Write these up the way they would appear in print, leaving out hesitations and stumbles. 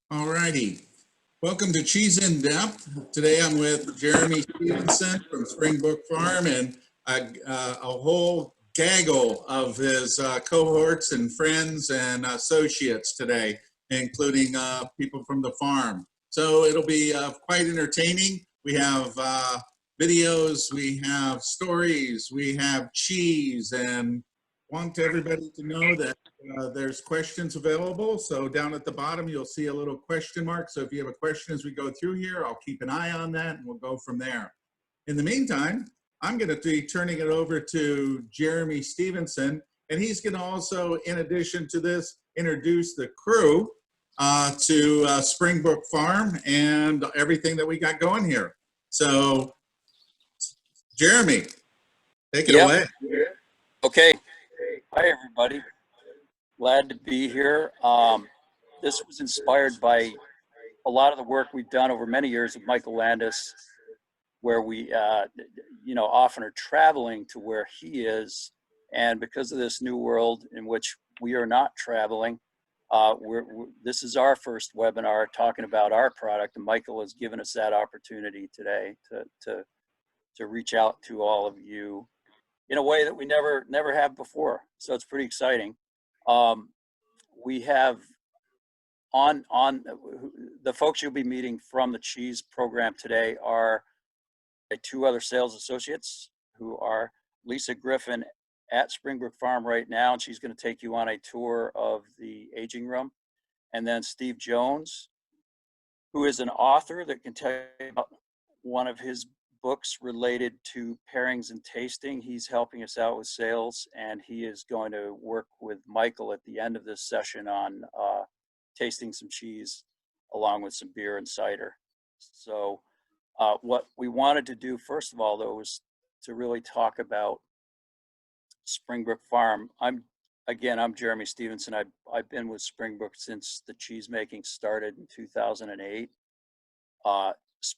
All righty. Welcome to Cheese in Depth. Today I'm with Jeremy Stephenson from Brook Farm and a whole gaggle of his cohorts and friends and associates today, including people from the farm. So it'll be quite entertaining. We have videos, we have stories, we have cheese, and want everybody to know that there's questions available. So down at the bottom, you'll see a little question mark. So if you have a question as we go through here, I'll keep an eye on that and we'll go from there. In the meantime, I'm going to be turning it over to Jeremy Stephenson, and he's going to also, in addition to this, introduce the crew to Brook Farm and everything that we got going here. So, Jeremy, take it away. Okay. Hi, everybody. Glad to be here. This was inspired by a lot of the work we've done over many years with Michael Landis, where we, often are traveling to where he is. And because of this new world in which we are not traveling, this is our first webinar talking about our product. And Michael has given us that opportunity today to reach out to all of you in a way that we never have before. So it's pretty exciting. We have on the folks you'll be meeting from the cheese program today are two other sales associates who are Lisa Griffin at Brook Farm right now, and she's going to take you on a tour of the aging room. And then Steve Jones, who is an author that can tell you about one of his books related to pairings and tasting. He's helping us out with sales, and he is going to work with Michael at the end of this session on tasting some cheese along with some beer and cider. So what we wanted to do first of all, though, was to really talk about Brook Farm. I'm Jeremy Stephenson. I've been with Brook since the cheese making started in 2008.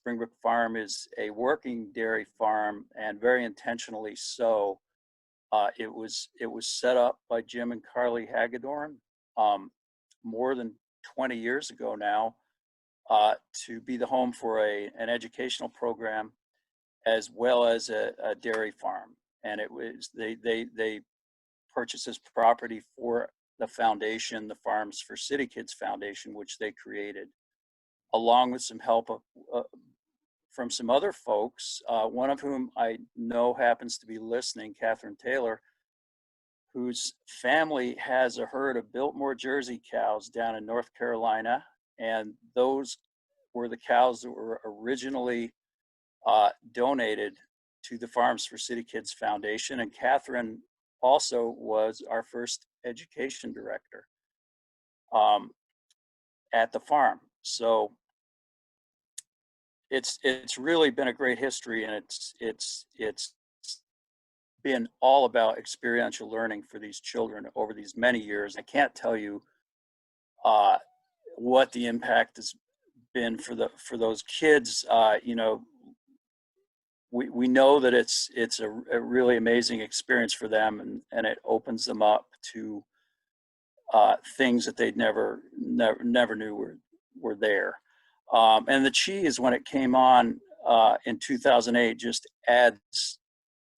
Brook Farm is a working dairy farm, and very intentionally so. It was set up by Jim and Carly Hagedorn more than 20 years ago now to be the home for an educational program as well as a dairy farm. And it was they purchased this property for the foundation, the Farms for City Kids Foundation, which they created, along with some help from some other folks, one of whom I know happens to be listening, Catherine Taylor, whose family has a herd of Biltmore Jersey cows down in North Carolina. And those were the cows that were originally donated to the Farms for City Kids Foundation. And Catherine also was our first education director at the farm. So it's really been a great history, and it's been all about experiential learning for these children over these many years. I can't tell you what the impact has been for those kids. We know that it's a really amazing experience for them, and it opens them up to things that they'd never knew were there. And the cheese, when it came on in 2008, just adds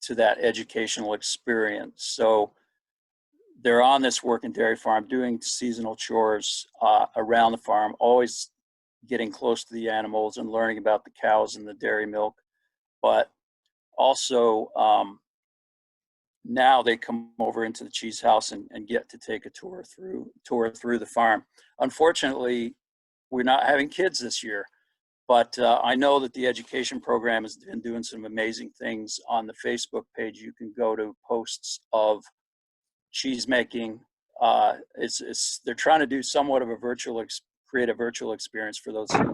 to that educational experience. So they're on this working dairy farm doing seasonal chores around the farm, always getting close to the animals and learning about the cows and the dairy milk. But also now they come over into the cheese house and get to take a tour through the farm. Unfortunately, we're not having kids this year, but I know that the education program has been doing some amazing things on the Facebook page. You can go to posts of cheese making. They're trying to do somewhat of a create a virtual experience for those who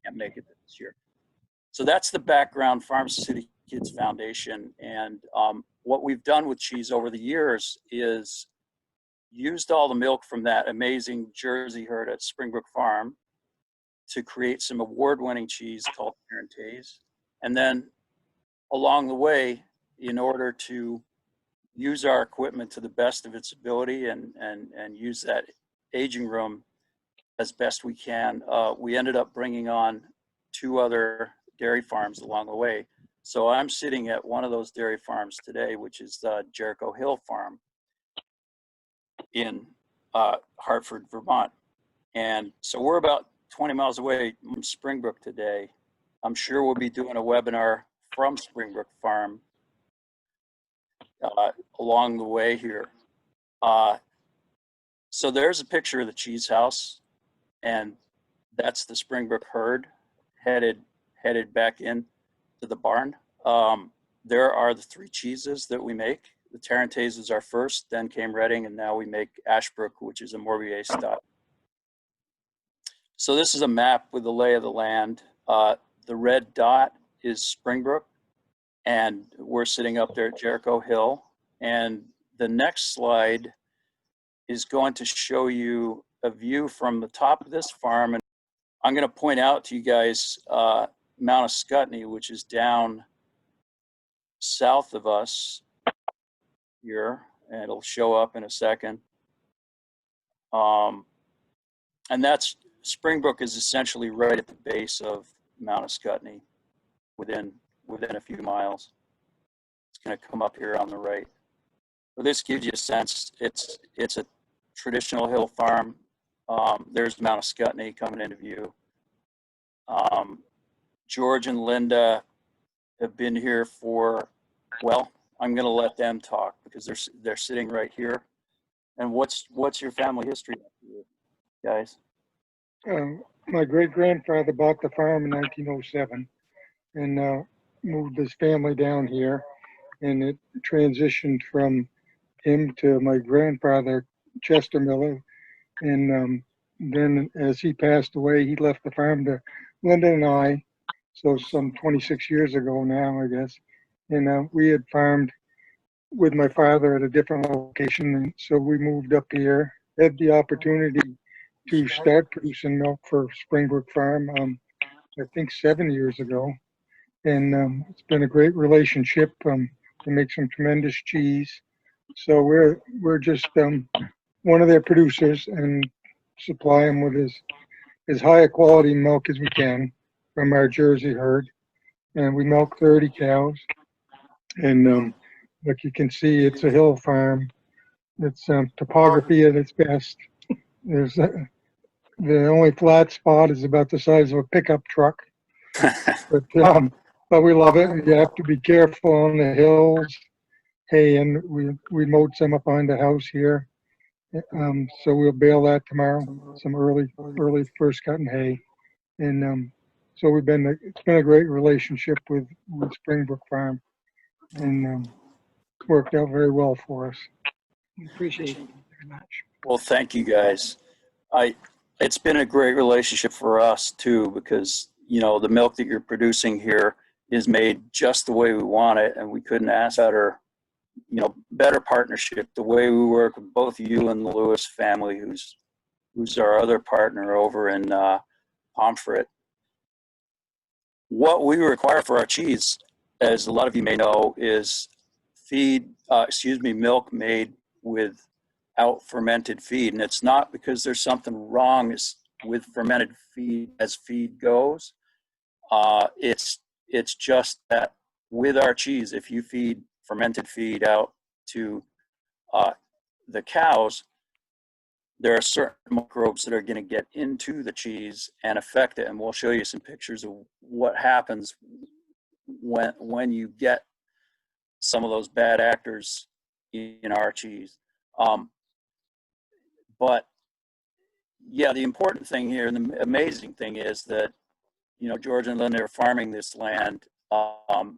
can't make it this year. So that's the background, Farm City Kids Foundation. And what we've done with cheese over the years is used all the milk from that amazing Jersey herd at Brook Farm to create some award-winning cheese called Tarentaise. And then along the way, in order to use our equipment to the best of its ability and use that aging room as best we can. We ended up bringing on 2 other dairy farms along the way. So I'm sitting at one of those dairy farms today, which is the Jericho Hill Farm in Hartford, Vermont. And so we're about 20 miles away from Springbrook today. I'm sure we'll be doing a webinar from Springbrook Farm along the way here. So there's a picture of the cheese house, and that's the Springbrook herd headed back in to the barn. There are the 3 cheeses that we make. The Tarentaise was our first, then came Reading, and now we make Ashbrook, which is a Morbier style. So this is a map with the lay of the land. The red dot is Springbrook, and we're sitting up there at Jericho Hill. And the next slide is going to show you a view from the top of this farm. And I'm going to point out to you guys Mount Ascutney, which is down south of us here, and it'll show up in a second. And that's Springbrook is essentially right at the base of Mount Ascutney, within a few miles. It's going to come up here on the right. But this gives you a sense. It's a traditional hill farm. There's Mount Ascutney coming into view. George and Linda have been here for, well, I'm going to let them talk because they're sitting right here. And what's your family history, guys? My great-grandfather bought the farm in 1907 and moved his family down here, and it transitioned from him to my grandfather, Chester Miller. And then as he passed away, he left the farm to Linda and I, so some 26 years ago now, I guess. And we had farmed with my father at a different location, and so we moved up here, had the opportunity to start producing milk for Springbrook Farm, I think 7 years ago. And it's been a great relationship. They make some tremendous cheese. So we're just one of their producers and supply them with as high a quality milk as we can from our Jersey herd. And we milk 30 cows. And like you can see, it's a hill farm. It's topography at its best. There's the only flat spot is about the size of a pickup truck, but we love it. You have to be careful on the hills. Hey, and we mowed some up on the house here, so we'll bale that tomorrow. Some early first cutting hay, and so it's been a great relationship with Springbrook Farm, and worked out very well for us. Appreciate it very much. Well, thank you guys. It's been a great relationship for us too, because the milk that you're producing here is made just the way we want it, and we couldn't ask better partnership. The way we work with both you and the Lewis family, who's our other partner over in Pomfret. What we require for our cheese, as a lot of you may know, is milk made without fermented feed. And it's not because there's something wrong with fermented feed as feed goes. It's just that with our cheese, if you feed fermented feed out to the cows, there are certain microbes that are going to get into the cheese and affect it. And we'll show you some pictures of what happens when you get some of those bad actors in our cheese. But yeah, the important thing here and the amazing thing is that, George and Linda are farming this land. Would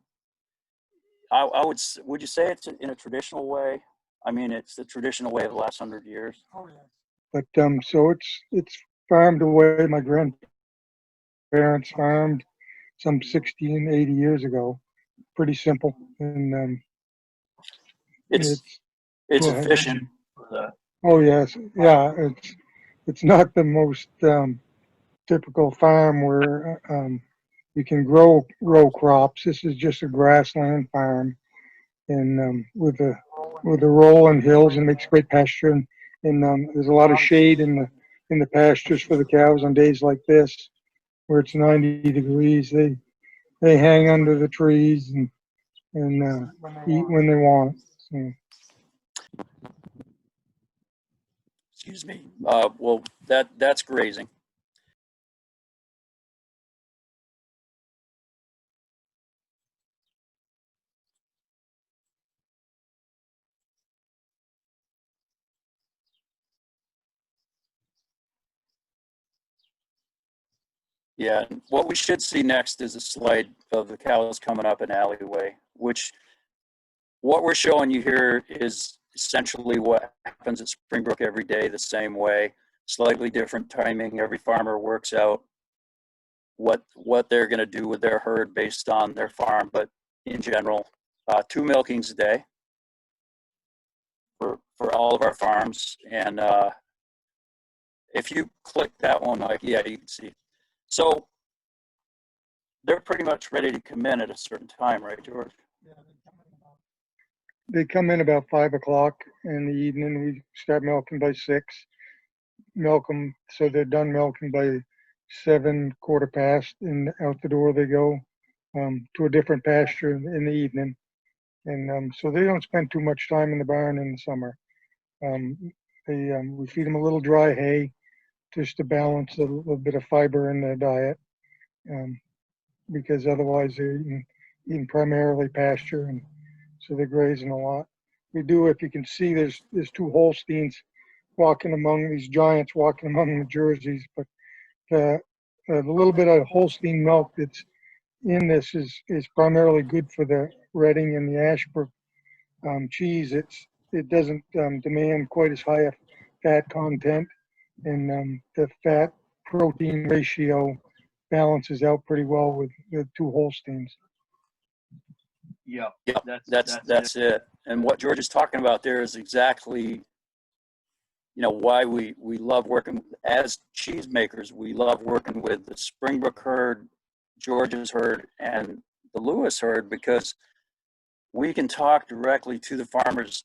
you say it's in a traditional way? I mean, it's the traditional way of the last 100 years. Oh, yeah. But so it's farmed away. My grandparents farmed some 60 and 80 years ago. Pretty simple, and it's efficient. Oh yes, yeah. It's not the most typical farm where you can grow row crops. This is just a grassland farm, and with the rolling hills, and makes great pasture. And there's a lot of shade in in the pastures for the cows on days like this, where it's 90 degrees. They hang under the trees and eat when they want. So, Excuse me. Well, that's grazing. Yeah, and what we should see next is a slide of the cows coming up an alleyway, which what we're showing you here is essentially what happens at Springbrook every day the same way, slightly different timing. Every farmer works out what they're going to do with their herd based on their farm, but in general, 2 milkings a day for all of our farms. And if you click that one, like, yeah, you can see. So they're pretty much ready to come in at a certain time, right, George? they come in about 5 o'clock in the evening. We start milking by 6. Milk them so they're done milking by 7, quarter past, and out the door they go to a different pasture in the evening. And so they don't spend too much time in the barn in the summer. We feed them a little dry hay just to balance a little bit of fiber in their diet, because otherwise they're eating primarily pasture, and so they're grazing a lot. We do, if you can see, there's 2 Holsteins walking among these giants, walking among the jerseys, but the little bit of Holstein milk that's in this is primarily good for the Reading and the Ashbrook cheese. It doesn't demand quite as high a fat content, and the fat protein ratio balances out pretty well with the 2 Holsteins. Yeah, that's it. And what George is talking about there is exactly, why we love working as cheese makers. We love working with the Springbrook herd, George's herd, and the Lewis herd, because we can talk directly to the farmers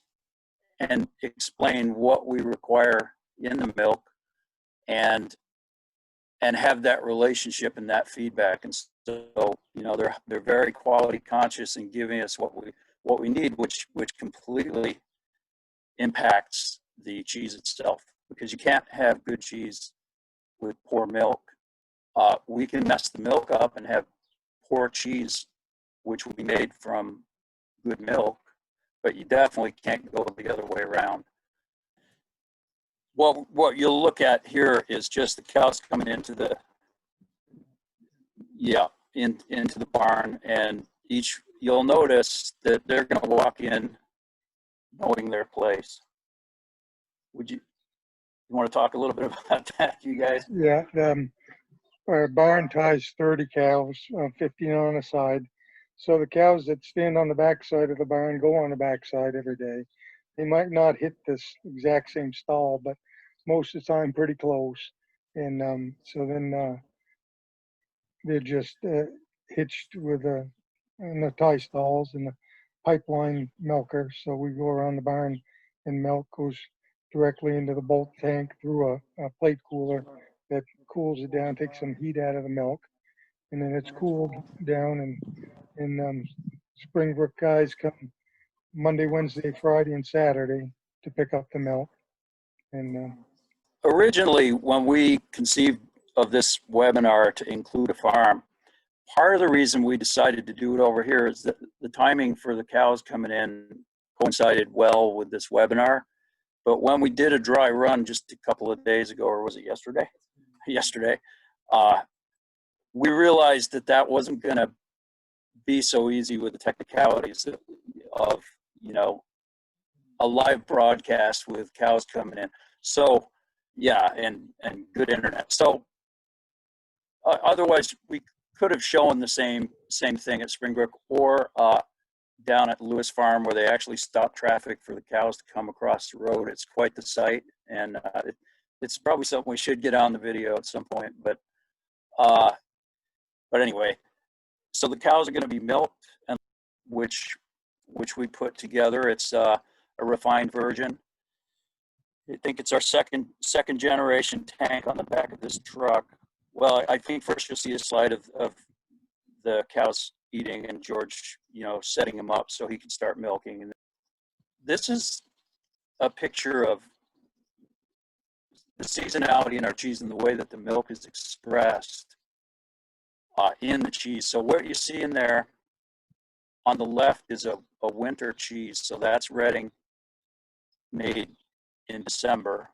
and explain what we require in the milk, and have that relationship and that feedback. And so, they're very quality conscious in giving us what we need, which completely impacts the cheese itself, because you can't have good cheese with poor milk. We can mess the milk up and have poor cheese, which will be made from good milk, but you definitely can't go the other way around. Well, what you'll look at here is just the cows coming into the into the barn, and you'll notice that they're going to walk in knowing their place. You want to talk a little bit about that, you guys? Yeah, our barn ties 30 cows, 15 on a side. So the cows that stand on the back side of the barn go on the back side every day. They might not hit this exact same stall, but most of the time pretty close. And so then they're just hitched with in the tie stalls and the pipeline milker. So we go around the barn, and milk goes directly into the bulk tank through a plate cooler that cools it down, takes some heat out of the milk, and then it's cooled down. And Springbrook guys come Monday, Wednesday, Friday, and Saturday to pick up the milk. And originally, when we conceived of this webinar to include a farm, part of the reason we decided to do it over here is that the timing for the cows coming in coincided well with this webinar. But when we did a dry run just a couple of days ago, or was it yesterday? Yesterday, we realized that wasn't going to be so easy with the technicalities of a live broadcast with cows coming in. So yeah, and good internet. So otherwise, we could have shown the same thing at Springbrook, or down at Lewis Farm, where they actually stop traffic for the cows to come across the road. It's quite the sight, and it's probably something we should get on the video at some point. But anyway, so the cows are going to be milked, and which we put together. It's a refined version. I think it's our second generation tank on the back of this truck. Well, I think first you'll see a slide of the cows eating and George, setting them up so he can start milking. And this is a picture of the seasonality in our cheese and the way that the milk is expressed in the cheese. So what you see in there on the left is a winter cheese. So that's Reading, made in December.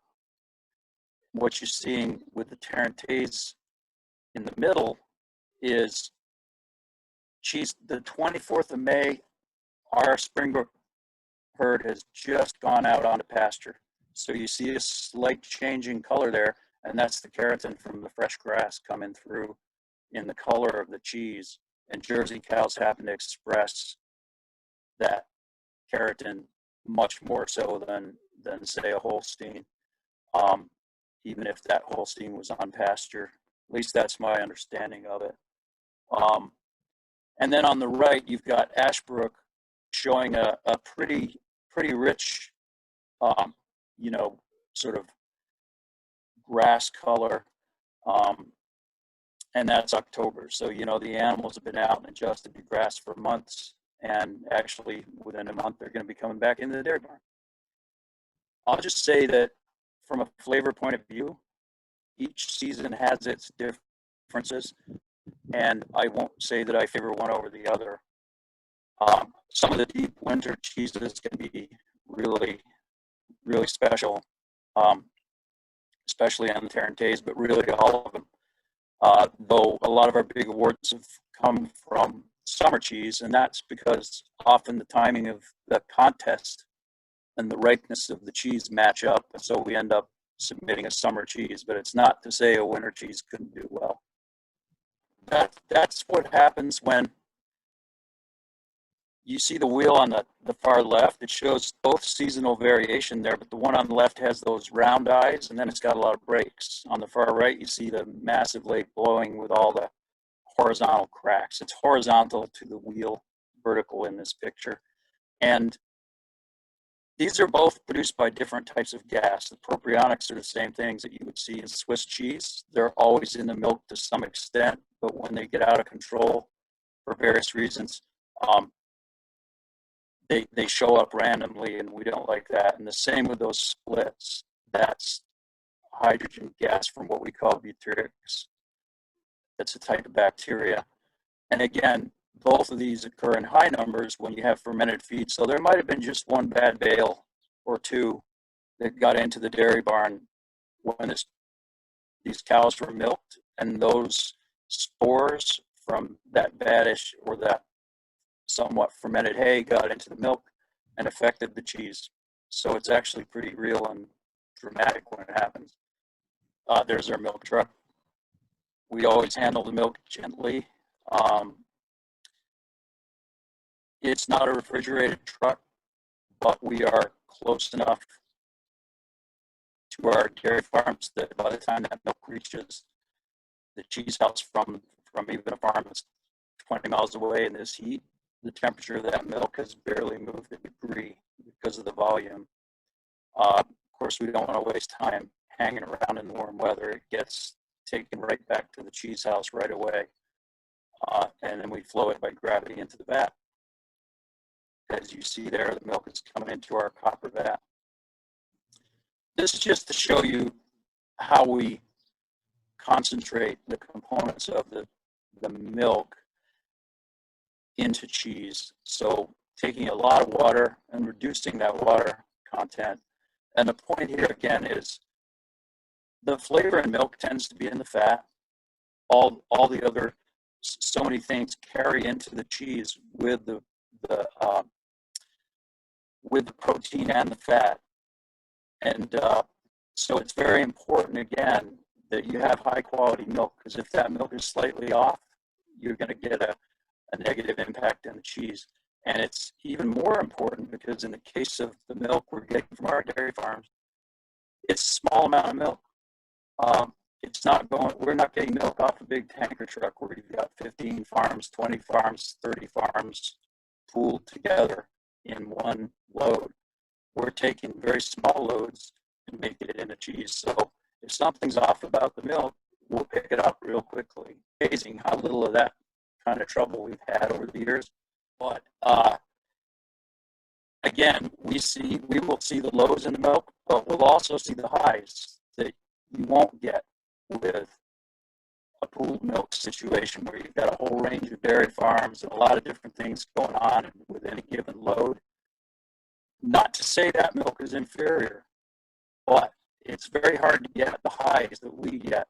What you're seeing with the Tarentaise in the middle is cheese. The 24th of May, our Springbrook herd has just gone out onto pasture. So you see a slight change in color there, and that's the keratin from the fresh grass coming through in the color of the cheese. And Jersey cows happen to express that keratin much more so than say a Holstein, even if that Holstein was on pasture. At least that's my understanding of it. And then on the right, you've got Ashbrook showing a pretty rich, sort of grass color. And that's October. So, the animals have been out and adjusted to grass for months. And actually, within a month, they're going to be coming back into the dairy barn. I'll just say that from a flavor point of view, each season has its differences. And I won't say that I favor one over the other. Some of the deep winter cheeses can be really, really special, especially on the Tarentaise, but really all of them. Though a lot of our big awards have come from summer cheese, and that's because often the timing of the contest and the ripeness of the cheese match up, and so we end up submitting a summer cheese, but it's not to say a winter cheese couldn't do well. That's what happens when you see the wheel on the far left. It shows both seasonal variation there, but the one on the left has those round eyes, and then it's got a lot of breaks. On the far right, you see the massive lake blowing with all the horizontal cracks. It's horizontal to the wheel, vertical in this picture. And these are both produced by different types of gas. The propionics are the same things that you would see in Swiss cheese. They're always in the milk to some extent, but when they get out of control for various reasons, they show up randomly, and we don't like that. And the same with those splits. That's hydrogen gas from what we call butyrics. That's a type of bacteria. And again, both of these occur in high numbers when you have fermented feed. So there might have been just one bad bale or two that got into the dairy barn when these cows were milked, and those spores from that badish or that somewhat fermented hay got into the milk and affected the cheese. So it's actually pretty real and dramatic when it happens. There's our milk truck. We always handle the milk gently. It's not a refrigerated truck, but we are close enough to our dairy farms that by the time that milk reaches the cheese house from even a farm that's 20 miles away in this heat, the temperature of that milk has barely moved a degree because of the volume. Of course, we don't want to waste time hanging around in the warm weather. It gets taken right back to the cheese house right away. And then we flow it by gravity into the vat. As you see there, the milk is coming into our copper vat. This is just to show you how we concentrate the components of the milk into cheese. So taking a lot of water and reducing that water content. And the point here again is the flavor in milk tends to be in the fat. All the other, so many things carry into the cheese with the protein and the fat. And so it's very important, again, that you have high quality milk, because if that milk is slightly off, you're going to get a negative impact in the cheese. And it's even more important because in the case of the milk we're getting from our dairy farms, it's a small amount of milk. We're not getting milk off a big tanker truck where you've got 15 farms, 20 farms, 30 farms pooled together in one load. We're taking very small loads and make it into cheese. So if something's off about the milk, we'll pick it up real quickly. Amazing how little of that kind of trouble we've had over the years. But again, we will see the lows in the milk, but we'll also see the highs that you won't get with a pooled milk situation where you've got a whole range of dairy farms and a lot of different things going on within a given load. Not to say that milk is inferior, but it's very hard to get the highs that we get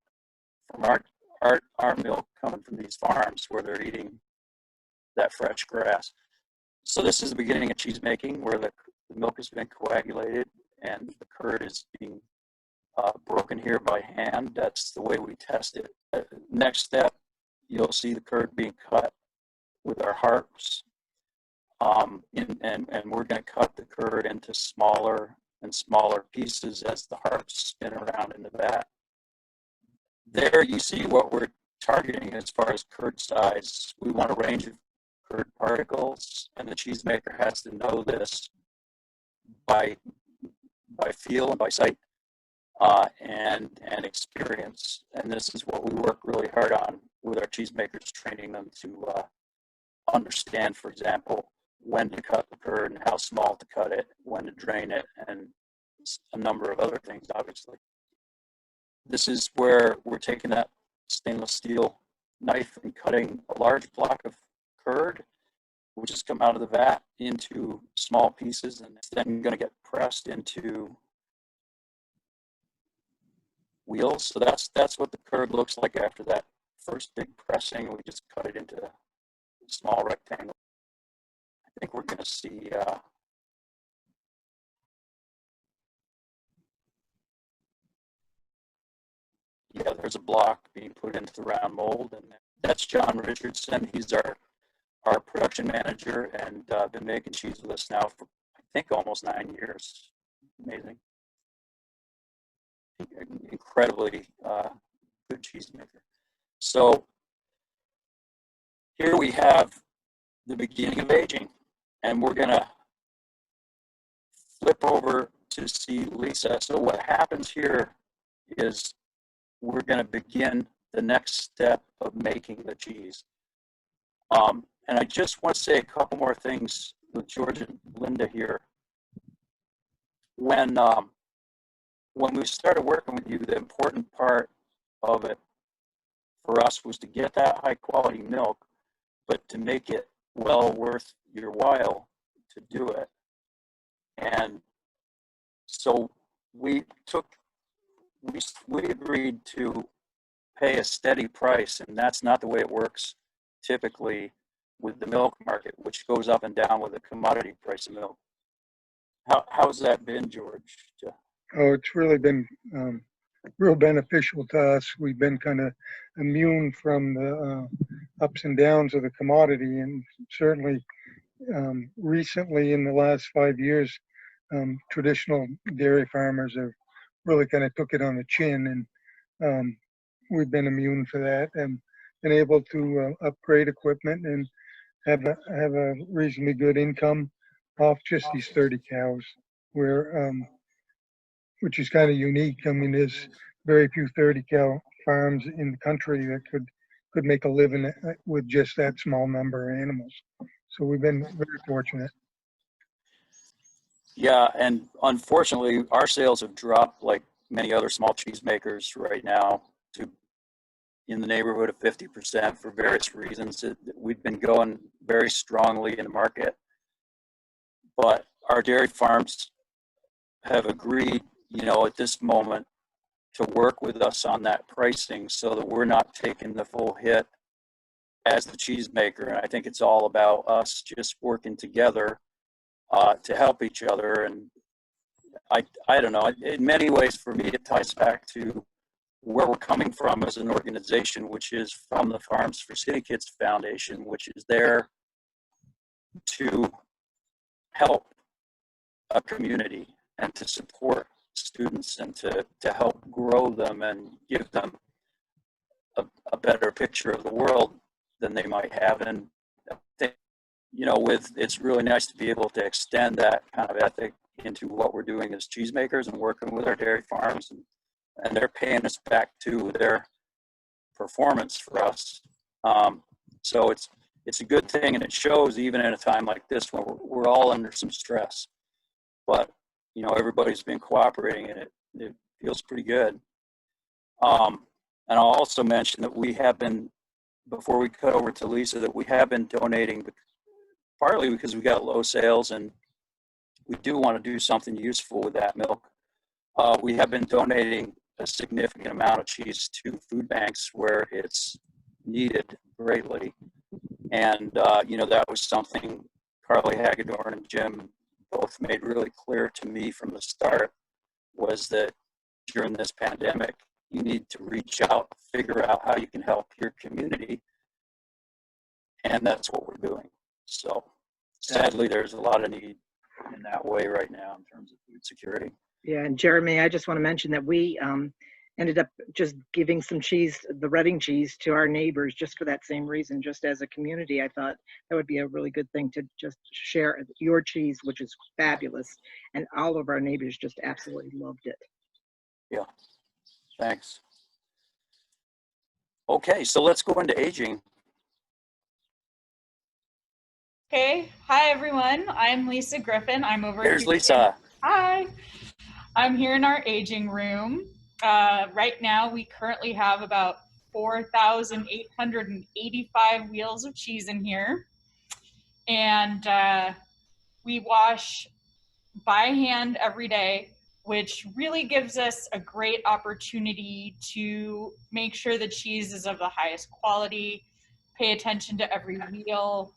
from our milk coming from these farms where they're eating that fresh grass. So this is the beginning of cheese making, where the milk has been coagulated and the curd is being broken here by hand. That's the way we test it. Next step, you'll see the curd being cut with our harps. And we're going to cut the curd into smaller and smaller pieces as the harps spin around in the vat. There you see what we're targeting as far as curd size. We want a range of curd particles, and the cheesemaker has to know this by feel and by sight and experience. And this is what we work really hard on with our cheesemakers, training them to understand, for example, when to cut the curd and how small to cut it, when to drain it, and a number of other things, obviously. This is where we're taking that stainless steel knife and cutting a large block of curd, which has come out of the vat, into small pieces, and it's then going to get pressed into wheels. So that's what the curd looks like after that first big pressing. We just cut it into small rectangles. I think we're going to see yeah, there's a block being put into the round mold, and that's John Richardson. He's our production manager, and been making cheese with us now for, I think, almost 9 years. Amazing. Incredibly good cheesemaker. So here we have the beginning of aging, and we're going to flip over to see Lisa. So what happens here is we're going to begin the next step of making the cheese. And I just want to say a couple more things with George and Linda here. When we started working with you, the important part of it for us was to get that high quality milk, but to make it well worth your while to do it. And so we agreed to pay a steady price, and that's not the way it works typically with the milk market, which goes up and down with the commodity price of milk. How's that been, George? Oh, it's really been real beneficial to us. We've been kind of immune from the ups and downs of the commodity, and certainly recently in the last 5 years, traditional dairy farmers have really kind of took it on the chin, and we've been immune for that and been able to upgrade equipment and have a reasonably good income off just these 30 cows, where which is kind of unique. I mean, there's very few 30 cow farms in the country that could make a living with just that small number of animals. So we've been very fortunate. Yeah, and unfortunately, our sales have dropped like many other small cheesemakers right now to in the neighborhood of 50% for various reasons. We've been going very strongly in the market, but our dairy farms have agreed, at this moment to work with us on that pricing so that we're not taking the full hit as the cheesemaker. And I think it's all about us just working together to help each other. And I don't know, in many ways for me, it ties back to where we're coming from as an organization, which is from the Farms for City Kids Foundation, which is there to help a community and to support students and to help grow them and give them a better picture of the world than they might have. And I think, it's really nice to be able to extend that kind of ethic into what we're doing as cheesemakers and working with our dairy farms, and they're paying us back to their performance for us. So it's a good thing, and it shows even in a time like this when we're all under some stress. But everybody's been cooperating, and it feels pretty good. And I'll also mention that we have been, before we cut over to Lisa, that we have been donating, partly because we got low sales and we do want to do something useful with that milk. We have been donating a significant amount of cheese to food banks where it's needed greatly. And, that was something Carly Hagedorn and Jim both made really clear to me from the start, was that during this pandemic, you need to reach out, figure out how you can help your community. And that's what we're doing. So sadly, there's a lot of need in that way right now in terms of food security. Yeah, and Jeremy, I just want to mention that we ended up just giving some cheese, the Reading cheese, to our neighbors just for that same reason. Just as a community, I thought that would be a really good thing to just share your cheese, which is fabulous. And all of our neighbors just absolutely loved it. Yeah, thanks. Okay, so let's go into aging. Okay, hi everyone. I'm Lisa Griffin. I'm over Here's here. Lisa. Hi. I'm here in our aging room. Right now, we currently have about 4,885 wheels of cheese in here. And we wash by hand every day, which really gives us a great opportunity to make sure the cheese is of the highest quality, pay attention to every wheel,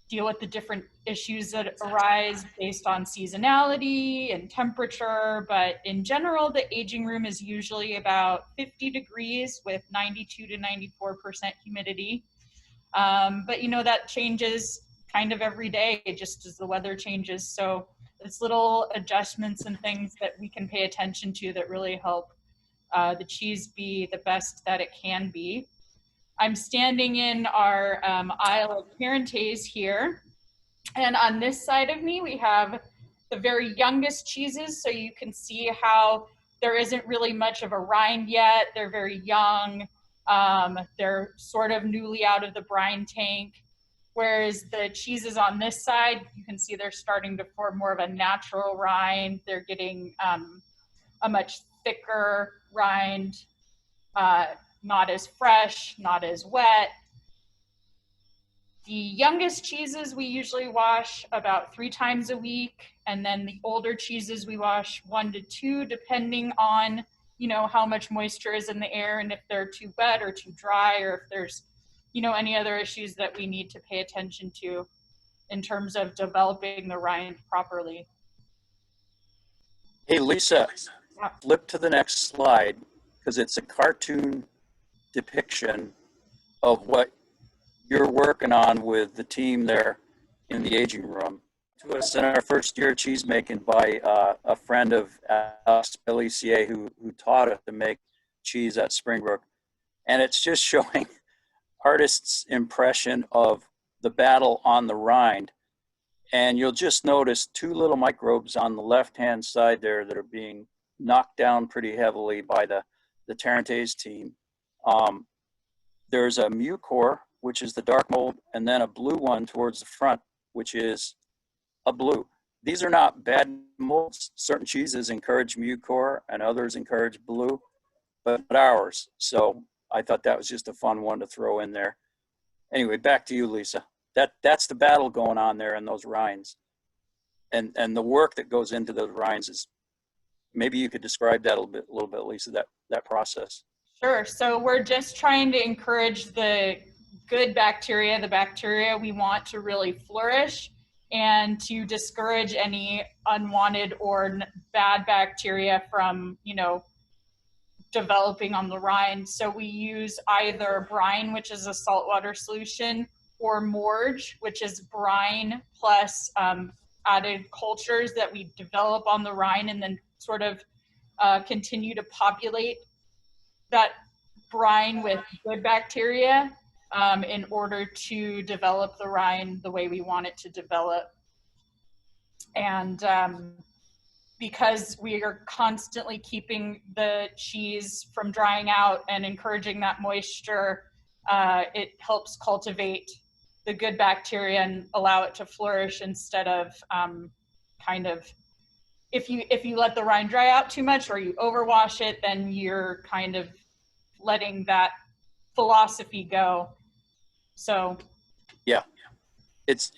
deal with the different issues that arise based on seasonality and temperature. But in general, the aging room is usually about 50 degrees with 92 to 94% humidity. But that changes kind of every day just as the weather changes. So it's little adjustments and things that we can pay attention to that really help the cheese be the best that it can be. I'm standing in our aisle of Tarentaise here. And on this side of me, we have the very youngest cheeses. So you can see how there isn't really much of a rind yet. They're very young. They're sort of newly out of the brine tank. Whereas the cheeses on this side, you can see they're starting to form more of a natural rind. They're getting a much thicker rind, not as fresh, not as wet. The youngest cheeses we usually wash about 3 times a week, and then the older cheeses we wash 1 to 2, depending on how much moisture is in the air and if they're too wet or too dry, or if there's any other issues that we need to pay attention to in terms of developing the rind properly. Hey, Lisa, Yeah. flip to the next slide, because it's a cartoon depiction of what you're working on with the team there in the aging room. To us in our first year of cheese making by a friend of us, Billy CA, who taught us to make cheese at Springbrook. And it's just showing artists' impression of the battle on the rind. And you'll just notice 2 little microbes on the left-hand side there that are being knocked down pretty heavily by the Tarentaise team. There's a mucor, which is the dark mold, and then a blue one towards the front, which is a blue. These are not bad molds. Certain cheeses encourage mucor and others encourage blue, but not ours. So I thought that was just a fun one to throw in there. Anyway, back to you, Lisa. That's the battle going on there in those rinds. And the work that goes into those rinds is, maybe you could describe that a little bit, Lisa, that process. Sure. So we're just trying to encourage the good bacteria, the bacteria we want to really flourish, and to discourage any unwanted or bad bacteria from, developing on the rind. So we use either brine, which is a saltwater solution, or morge, which is brine plus added cultures that we develop on the rind and then sort of continue to populate that brine with good bacteria in order to develop the rind the way we want it to develop. And because we are constantly keeping the cheese from drying out and encouraging that moisture, it helps cultivate the good bacteria and allow it to flourish instead of kind of, if you let the rind dry out too much or you overwash it, then you're kind of letting that philosophy go. So Yeah, it's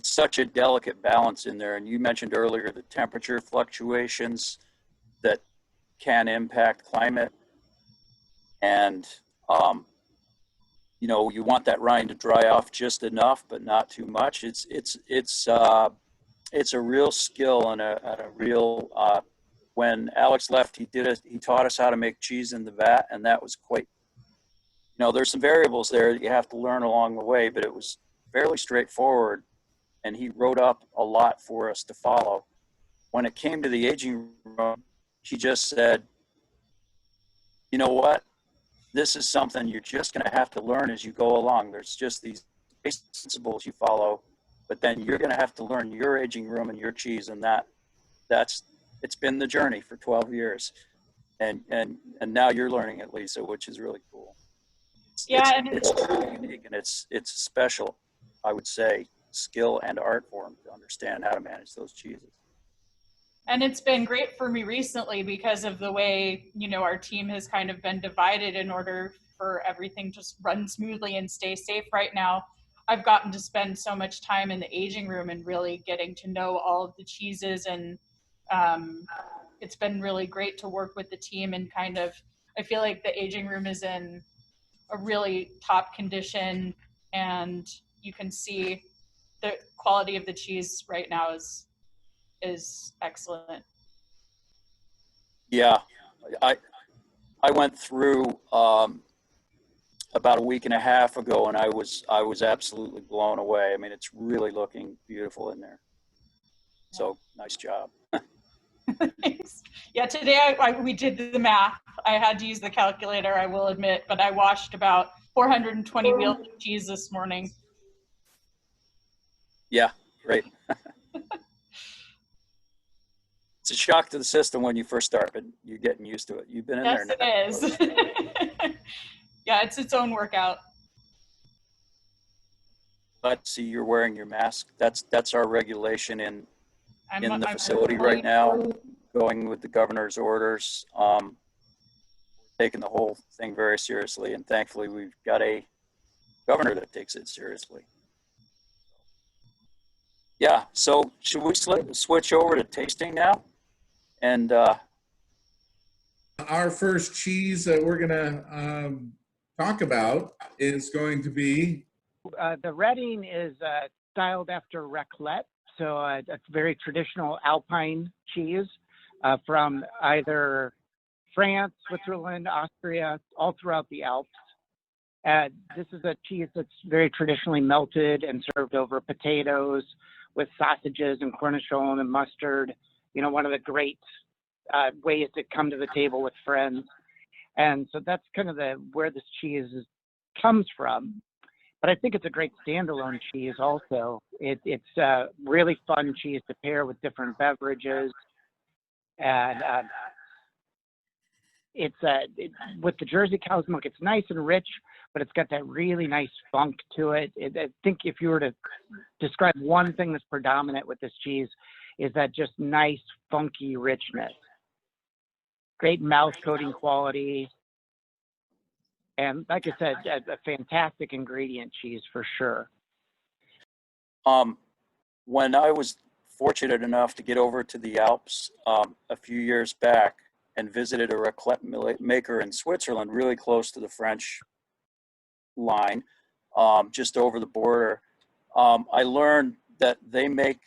such a delicate balance in there. And you mentioned earlier the temperature fluctuations that can impact climate. And, you know, you want that rind to dry off just enough, but not too much. It's a real skill and a real, when Alex left, he taught us how to make cheese in the vat, and that was quite, you know, there's some variables there that you have to learn along the way, but it was fairly straightforward. And he wrote up a lot for us to follow. When it came to the aging room, he just said, you know what? This is something you're just going to have to learn as you go along. There's just these basic principles you follow, but then you're going to have to learn your aging room and your cheese, and it's been the journey for 12 years. And now you're learning it, Lisa, which is really cool. yeah, It's truly unique, and it's special, I would say, skill and art form to understand how to manage those cheeses. and it's been great for me recently because of the way, you know, our team has kind of been divided in order for everything to just run smoothly and stay safe right now. I've gotten to spend so much time in the aging room and really getting to know all of the cheeses, and it's been really great to work with the team and kind of, I feel like the aging room is in a really top condition, and you can see the quality of the cheese right now is excellent. Yeah, I went through about a week and a half ago, and I was absolutely blown away. I mean, it's really looking beautiful in there. So nice job. Thanks. Yeah, today we did the math. I had to use the calculator, I will admit, but I washed about 420 wheels of cheese this morning. Yeah, great. It's a shock to the system when you first start, but you're getting used to it. You've been in Yes, there now. it is. Yeah, it's its own workout. But see, you're wearing your mask. That's our regulation in the I'm facility right now, going with the governor's orders. Taking the whole thing very seriously, and thankfully we've got a governor that takes it seriously. Yeah, so should we switch over to tasting now? And Our first cheese that we're gonna talk about is going to be The Reading is styled after raclette, so it's very traditional Alpine cheese from either France, Switzerland, Austria, all throughout the Alps. This is a cheese that's very traditionally melted and served over potatoes with sausages and cornichon and mustard. You know, one of the great ways to come to the table with friends. And so that's kind of where this cheese comes from. But I think it's a great standalone cheese also. It's a really fun cheese to pair with different beverages. And with the Jersey cow's milk, it's nice and rich, but it's got that really nice funk to it. I think if you were to describe one thing that's predominant with this cheese, is that just nice, funky richness. Great mouth coating quality. And like I said, a fantastic ingredient cheese for sure. when I was fortunate enough to get over to the Alps a few years back and visited a raclette maker in Switzerland, really close to the French line, just over the border, I learned that they make,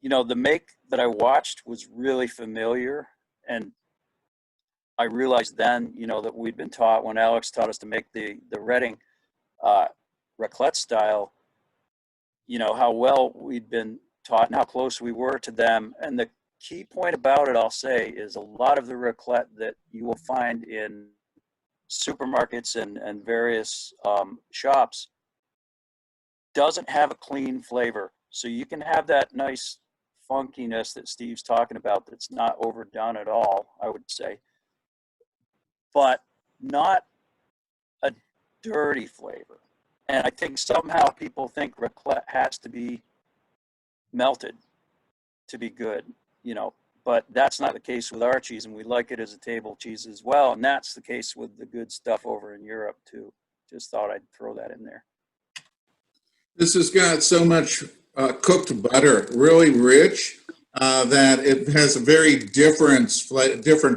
the make that I watched was really familiar. And I realized then, that we'd been taught when Alex taught us to make the Reading raclette style, how well we'd been taught and how close we were to them. And the key point about it, I'll say, is a lot of the raclette that you will find in supermarkets and various shops doesn't have a clean flavor. So you can have that nice funkiness that Steve's talking about that's not overdone at all, I would say, but not a dirty flavor. And I think somehow people think raclette has to be melted to be good, you know, but that's not the case with our cheese, and we like it as a table cheese as well. And that's the case with the good stuff over in Europe too. Just thought I'd throw that in there. This has got so much cooked butter, really rich, that it has a very different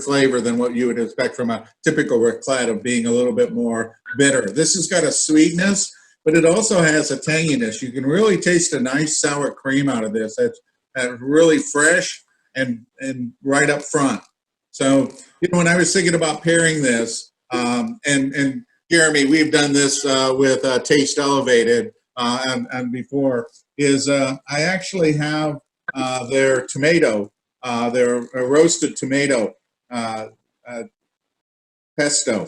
flavor than what you would expect from a typical raclette of being a little bit more bitter. This has got a sweetness, but it also has a tanginess. You can really taste a nice sour cream out of this. That's really fresh and right up front. So, you know, when I was thinking about pairing this, and Jeremy, we've done this with Taste Elevated and before, is I actually have their tomato, their roasted tomato pesto.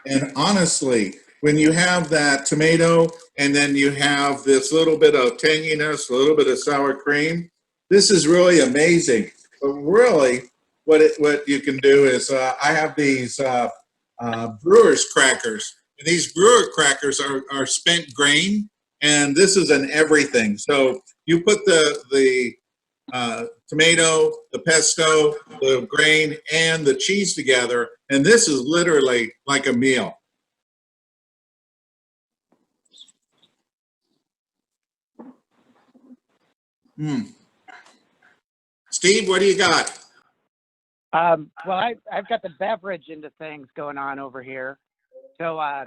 And honestly, when you have that tomato and then you have this little bit of tanginess, a little bit of sour cream, this is really amazing. But really, what you can do is I have these brewer's crackers. And these brewer crackers are spent grain, and this is an everything. So you put the tomato, the pesto, the grain, and the cheese together, and this is literally like a meal. Steve, what do you got? Well, I've got the beverage into things going on over here. So I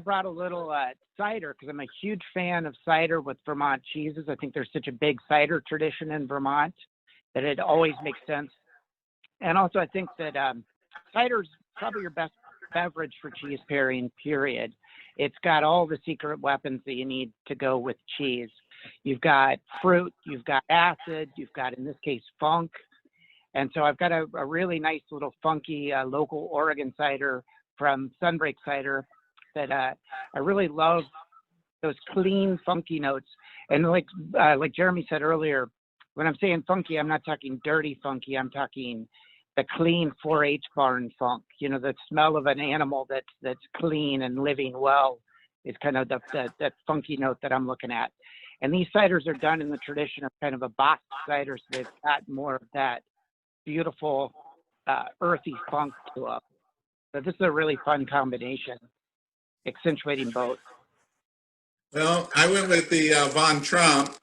brought a little cider because I'm a huge fan of cider with Vermont cheeses. I think there's such a big cider tradition in Vermont that it always makes sense. And also I think that cider's probably your best beverage for cheese pairing, period. It's got all the secret weapons that you need to go with cheese. You've got fruit, you've got acid, you've got, in this case, funk. And so I've got a really nice little funky local Oregon cider from Sunbreak Cider that I really love, those clean, funky notes. And like Jeremy said earlier, when I'm saying funky, I'm not talking dirty funky. I'm talking the clean 4-H barn funk. You know, the smell of an animal that's clean and living well is kind of that funky note that I'm looking at. And these ciders are done in the tradition of kind of a box cider, so they've got more of that beautiful earthy funk to them. So this is a really fun combination, accentuating both. Well, I went with the Von Trump,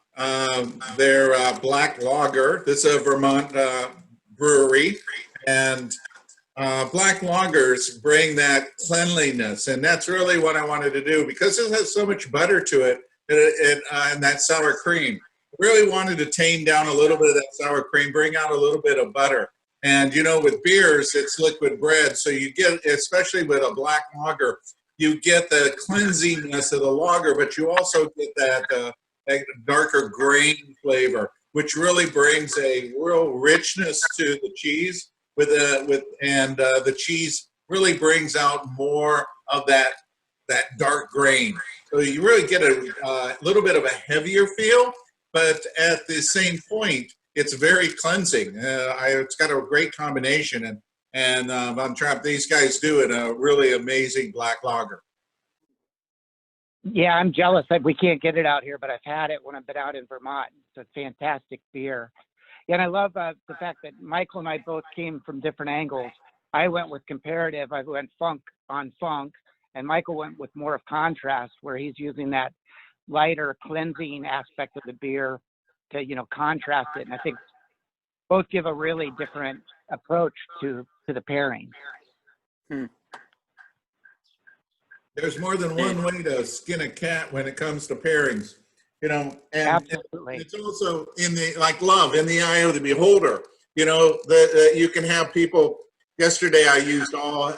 their black lager. This is a Vermont brewery, and black lagers bring that cleanliness, and that's really what I wanted to do because it has so much butter to it and that sour cream. I really wanted to tame down a little bit of that sour cream, bring out a little bit of butter. And, you know, with beers, it's liquid bread. So you get, especially with a black lager, you get the cleansiness of the lager, but you also get that darker grain flavor, which really brings a real richness to the cheese. And the cheese really brings out more of that dark grain. So you really get a little bit of a heavier feel, but at the same point, it's very cleansing. It's got a great combination, and Von Trapp, these guys do it a really amazing black lager. Yeah, I'm jealous that we can't get it out here, but I've had it when I've been out in Vermont. It's a fantastic beer. Yeah, and I love the fact that Michael and I both came from different angles. I went with comparative. I went funk on funk, and Michael went with more of contrast, where he's using that lighter cleansing aspect of the beer to, you know, contrast it. And I think both give a really different approach to the pairing. There's more than one way to skin a cat when it comes to pairings, you know, and Absolutely. it's also in the, like love, in the eye of the beholder. You know, you can have people, yesterday I used all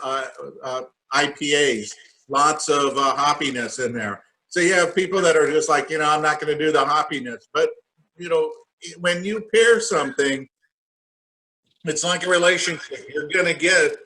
IPAs, lots of hoppiness in there. So you have people that are just like, you know, I'm not going to do the hoppiness. But, you know, when you pair something, it's like a relationship. You're going to get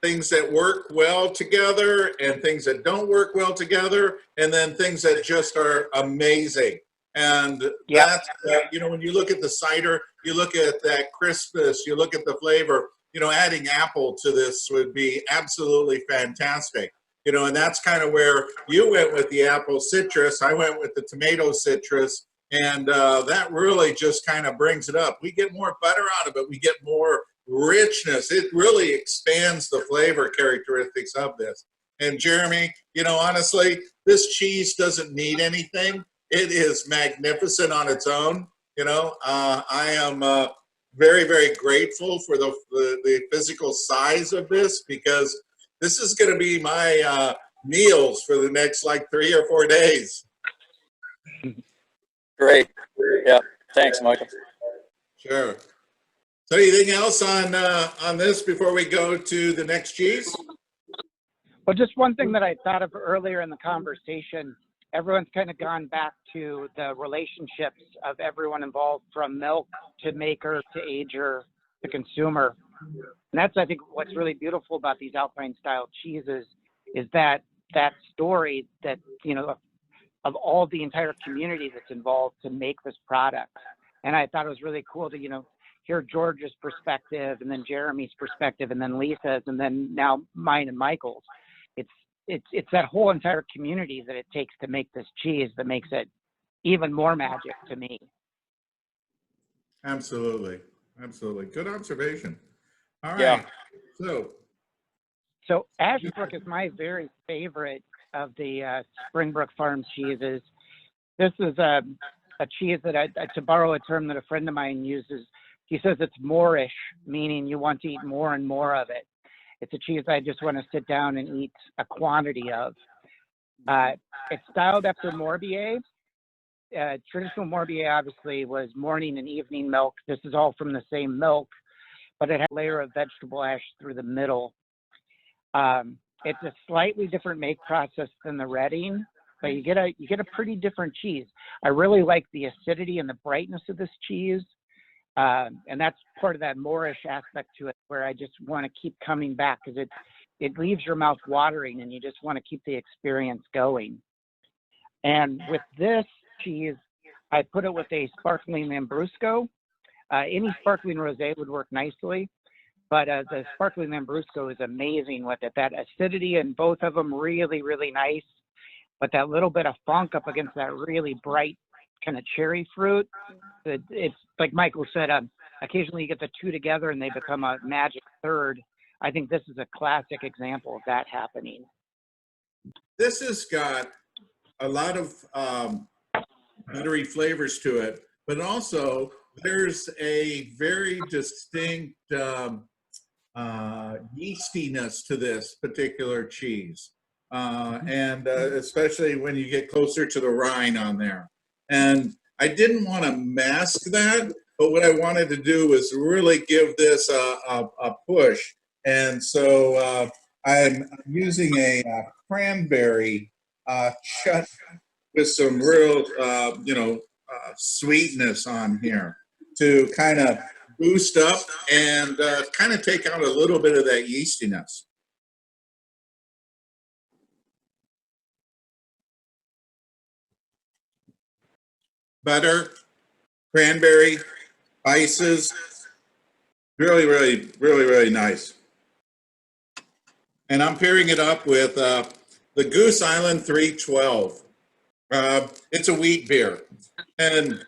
things that work well together and things that don't work well together, and then things that just are amazing. And Yep. that's, when you look at the cider, you look at that crispness, you look at the flavor, adding apple to this would be absolutely fantastic. And that's kind of where you went with the apple citrus. I went with the tomato citrus. And that really just kind of brings it up. We get more butter out of it. We get more richness. It really expands the flavor characteristics of this. And Jeremy, honestly, this cheese doesn't need anything. It is magnificent on its own. I am very, very grateful for the physical size of this, because this is going to be my meals for the next like 3 or 4 days. Great. Yeah. Thanks, Michael. Sure. So anything else on this before we go to the next cheese? Well, just one thing that I thought of earlier in the conversation, everyone's kind of gone back to the relationships of everyone involved, from milk to maker to ager to consumer. And that's, I think, what's really beautiful about these Alpine style cheeses, is that story that, of all the entire community that's involved to make this product. And I thought it was really cool to, hear George's perspective, and then Jeremy's perspective, and then Lisa's, and then now mine and Michael's. It's that whole entire community that it takes to make this cheese that makes it even more magic to me. Absolutely. Absolutely. Good observation. All right. Yeah. So Ashbrook is my very favorite of the Springbrook Farm cheeses. This is a cheese that, to borrow a term that a friend of mine uses, he says it's moreish, meaning you want to eat more and more of it. It's a cheese I just want to sit down and eat a quantity of. It's styled after Morbier. Traditional Morbier obviously was morning and evening milk. This is all from the same milk, but it has a layer of vegetable ash through the middle. It's a slightly different make process than the Reading, but you get a pretty different cheese. I really like the acidity and the brightness of this cheese. And that's part of that moreish aspect to it, where I just want to keep coming back, because it leaves your mouth watering and you just want to keep the experience going. And with this cheese, I put it with a sparkling Lambrusco. Any sparkling rosé would work nicely, but the sparkling Lambrusco is amazing with it. That acidity in both of them, really, really nice, but that little bit of funk up against that really bright kind of cherry fruit. It's like Michael said, occasionally you get the two together and they become a magic third. I think this is a classic example of that happening. This has got a lot of buttery flavors to it, but also there's a very distinct yeastiness to this particular cheese. And especially when you get closer to the rind on there. And I didn't want to mask that, but what I wanted to do was really give this a push. And so I'm using a cranberry chutney with some real, sweetness on here to kind of boost up and kind of take out a little bit of that yeastiness. Butter, cranberry, spices, really, really, really, really nice. And I'm pairing it up with the Goose Island 312. It's a wheat beer. And